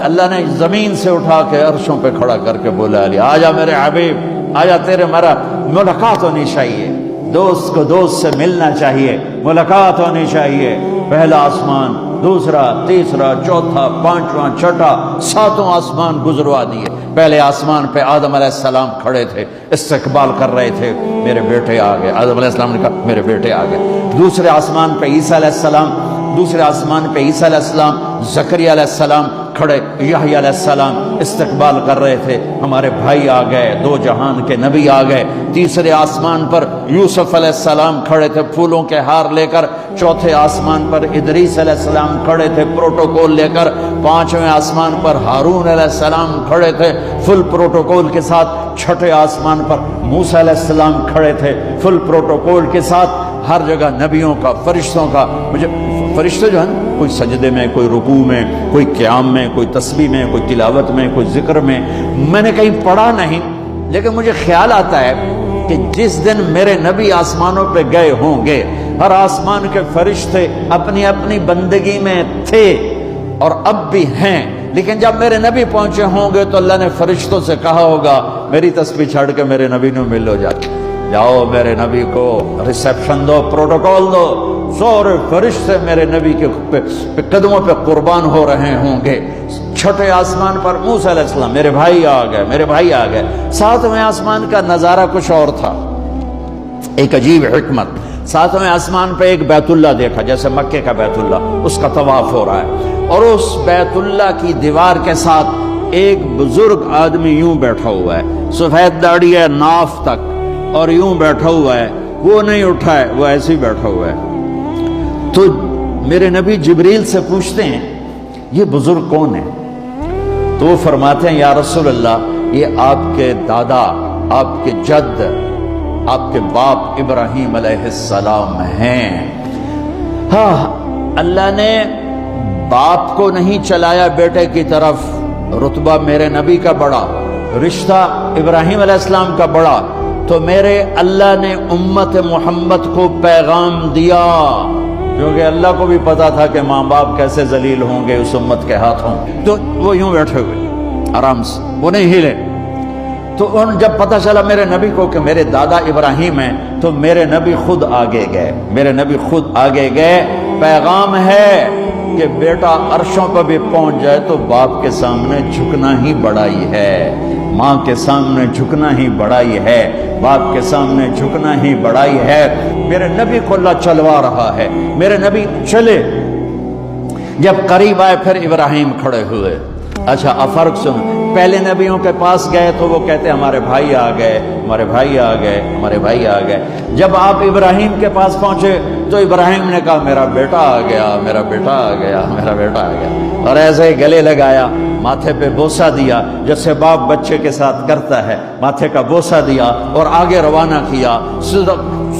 اللہ نے زمین سے اٹھا کے عرشوں پہ کھڑا کر کے بولا علی آجا میرے حبیب آجا، تیرے میرا ملاقات ہونی چاہیے، دوست کو دوست سے ملنا چاہیے، ملاقات ہونی چاہیے۔ پہلا آسمان، دوسرا، تیسرا، چوتھا، پانچواں، چھٹا، ساتوں آسمان گزروا دیے۔ پہلے آسمان پہ آدم علیہ السلام کھڑے تھے، استقبال کر رہے تھے، میرے بیٹے آ گئے۔ آدم علیہ السلام نے کہا میرے بیٹے آ گئے۔ دوسرے آسمان پہ عیسیٰ علیہ السلام، دوسرے آسمان پہ عیسیٰ علیہ السلام، زکریا علیہ السلام کھڑے، یحییٰ علیہ السلام استقبال کر رہے تھے، ہمارے بھائی آ گئے، دو جہان کے نبی آ گئے۔ تیسرے آسمان پر یوسف علیہ السلام کھڑے تھے پھولوں کے ہار لے کر۔ چوتھے آسمان پر ادریس علیہ السلام کھڑے تھے پروٹوکول لے کر۔ پانچویں آسمان پر ہارون علیہ السلام کھڑے تھے فل پروٹوکول کے ساتھ۔ چھٹے آسمان پر موسیٰ علیہ السلام کھڑے تھے فل پروٹوکول کے ساتھ۔ ہر جگہ نبیوں کا، فرشتوں کا، مجھے فرشتے جو ہیں کوئی سجدے میں، کوئی رکوع میں، کوئی قیام میں، کوئی تسبیح میں، کوئی تلاوت میں، کوئی ذکر میں، میں نے کہیں پڑھا نہیں، لیکن مجھے خیال آتا ہے کہ جس دن میرے نبی آسمانوں پہ گئے ہوں گے، ہر آسمان کے فرشتے اپنی اپنی بندگی میں تھے اور اب بھی ہیں، لیکن جب میرے نبی پہنچے ہوں گے تو اللہ نے فرشتوں سے کہا ہوگا میری تسبیح چھڑ کے میرے نبی نے ملو جاؤ میرے نبی کو ریسیپشن دو، پروٹوکول دو۔ سورے فرشتے میرے نبی کے قدموں پہ قربان ہو رہے ہوں گے۔ چھٹے آسمان پر موسیٰ علیہ السلام، میرے بھائی آ گئے، میرے بھائی آ گئے۔ ساتویں آسمان کا نظارہ کچھ اور تھا، ایک عجیب حکمت۔ ساتویں آسمان پہ ایک بیت اللہ دیکھا، جیسے مکے کا بیت اللہ، اس کا طواف ہو رہا ہے، اور اس بیت اللہ کی دیوار کے ساتھ ایک بزرگ آدمی یوں بیٹھا ہوا ہے، سفید داڑھی ہے ناف تک، اور یوں بیٹھا ہوا ہے، وہ نہیں اٹھا ہے، وہ ایسے ہی بیٹھا ہوا ہے۔ تو میرے نبی جبریل سے پوچھتے ہیں یہ بزرگ کون ہے؟ تو وہ فرماتے ہیں یا رسول اللہ یہ آپ کے دادا، آپ کے جد، آپ کے باپ ابراہیم علیہ السلام ہیں۔ ہاں، اللہ نے باپ کو نہیں چلایا بیٹے کی طرف، رتبہ میرے نبی کا بڑا، رشتہ ابراہیم علیہ السلام کا بڑا، تو میرے اللہ نے امت محمد کو پیغام دیا، کیونکہ اللہ کو بھی پتا تھا کہ ماں باپ کیسے ذلیل ہوں گے اس امت کے ہاتھوں۔ تو وہ یوں بیٹھے ہوئے آرام سے، وہ نہیں ہلے۔ تو جب پتا چلا میرے نبی کو کہ میرے دادا ابراہیم ہیں، تو میرے نبی خود آگے گئے، میرے نبی خود آگے گئے۔ پیغام ہے کہ بیٹا عرشوں پر بھی پہنچ جائے تو باپ کے سامنے جھکنا ہی بڑائی ہے، ماں کے سامنے جھکنا ہی بڑائی ہے، باپ کے سامنے جھکنا ہی بڑائی ہے۔ میرے نبی کو اللہ چلوا رہا ہے، میرے نبی چلے، جب قریب آئے پھر ابراہیم کھڑے ہوئے۔ اچھا اب فرق سن، پہلے نبیوں کے پاس گئے تو وہ کہتے ہمارے بھائی آ گئے، ہمارے بھائی آ گئے، ہمارے بھائی آ گئے۔ جب آپ ابراہیم کے پاس پہنچے تو ابراہیم نے کہا میرا بیٹا آ گیا، میرا بیٹا آ گیا، میرا بیٹا آ گیا، اور ایسے ہی گلے لگایا، ماتھے پہ بوسہ دیا، جیسے باپ بچے کے ساتھ کرتا ہے، ماتھے کا بوسہ دیا اور آگے روانہ کیا۔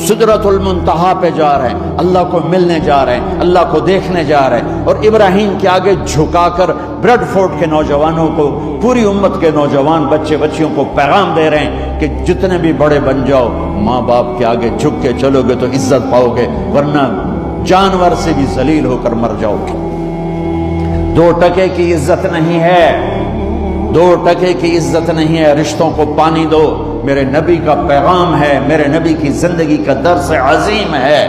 سدرۃ المنتہا پہ جا رہے ہیں، اللہ کو ملنے جا رہے ہیں، اللہ کو دیکھنے جا رہے ہیں، اور ابراہیم کے آگے جھکا کر بریڈ فورٹ کے نوجوانوں کو، پوری امت کے نوجوان بچے بچیوں کو پیغام دے رہے ہیں کہ جتنے بھی بڑے بن جاؤ، ماں باپ کے آگے جھک کے چلو گے تو عزت پاؤ گے، ورنہ جانور سے بھی ذلیل ہو کر مر جاؤ گے۔ 2 ٹکے کی عزت نہیں ہے، 2 ٹکے کی عزت نہیں ہے، رشتوں کو پانی دو۔ میرے نبی کا پیغام ہے، میرے نبی کی زندگی کا درس عظیم ہے۔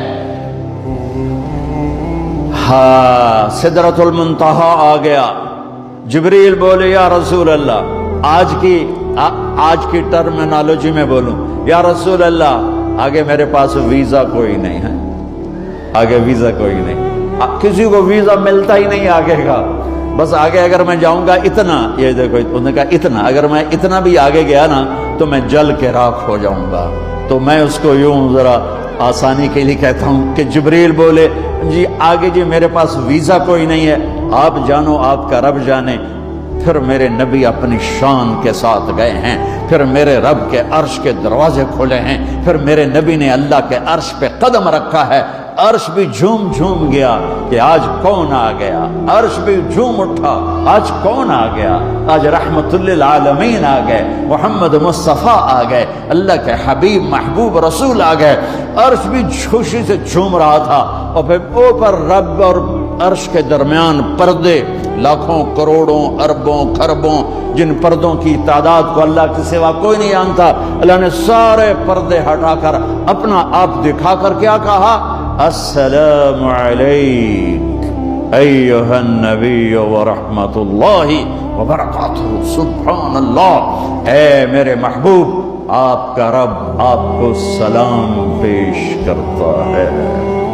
ہاں، سدرۃ المنتہا آ گیا، جبریل بولے یا رسول اللہ، آج کی ٹرمینالوجی میں بولوں، یا رسول اللہ آگے میرے پاس ویزا کوئی نہیں ہے، آگے ویزا کوئی نہیں، کسی کو ویزا ملتا ہی نہیں آگے کا، بس آگے اگر میں جاؤں گا اتنا، یہ دیکھو انہوں نے کہا اتنا، اگر میں اتنا بھی آگے گیا نا تو میں جل کے راکھ ہو جاؤں گا۔ تو میں اس کو یوں ذرا آسانی کے لیے کہتا ہوں کہ جبریل بولے جی آگے جی میرے پاس ویزا کوئی نہیں ہے، آپ جانو آپ کا رب جانے۔ پھر میرے نبی اپنی شان کے ساتھ گئے ہیں، پھر میرے رب کے عرش کے دروازے کھلے ہیں، پھر میرے نبی نے اللہ کے عرش پہ قدم رکھا ہے، عرش بھی جھوم جھوم گیا کہ آج کون آ گیا، عرش بھی جھوم اٹھا آج کون آ گیا، آج رحمت للعالمین آ گئے، محمد مصطفیٰ آ گئے، اللہ کے حبیب محبوب رسول آ گئے۔ عرش بھی خوشی سے جھوم رہا تھا، اور پھر اوپر رب اور عرش کے درمیان پردے لاکھوں کروڑوں اربوں خربوں، جن پردوں کی تعداد کو اللہ کے سوا کوئی نہیں جانتا، اللہ نے سارے پردے ہٹا کر اپنا آپ دکھا کر کیا کہا؟ السلام علیک ایھا النبی ورحمۃ اللہ وبرکاتہ۔ سبحان اللہ، اے میرے محبوب، آپ کا رب آپ کو سلام پیش کرتا ہے۔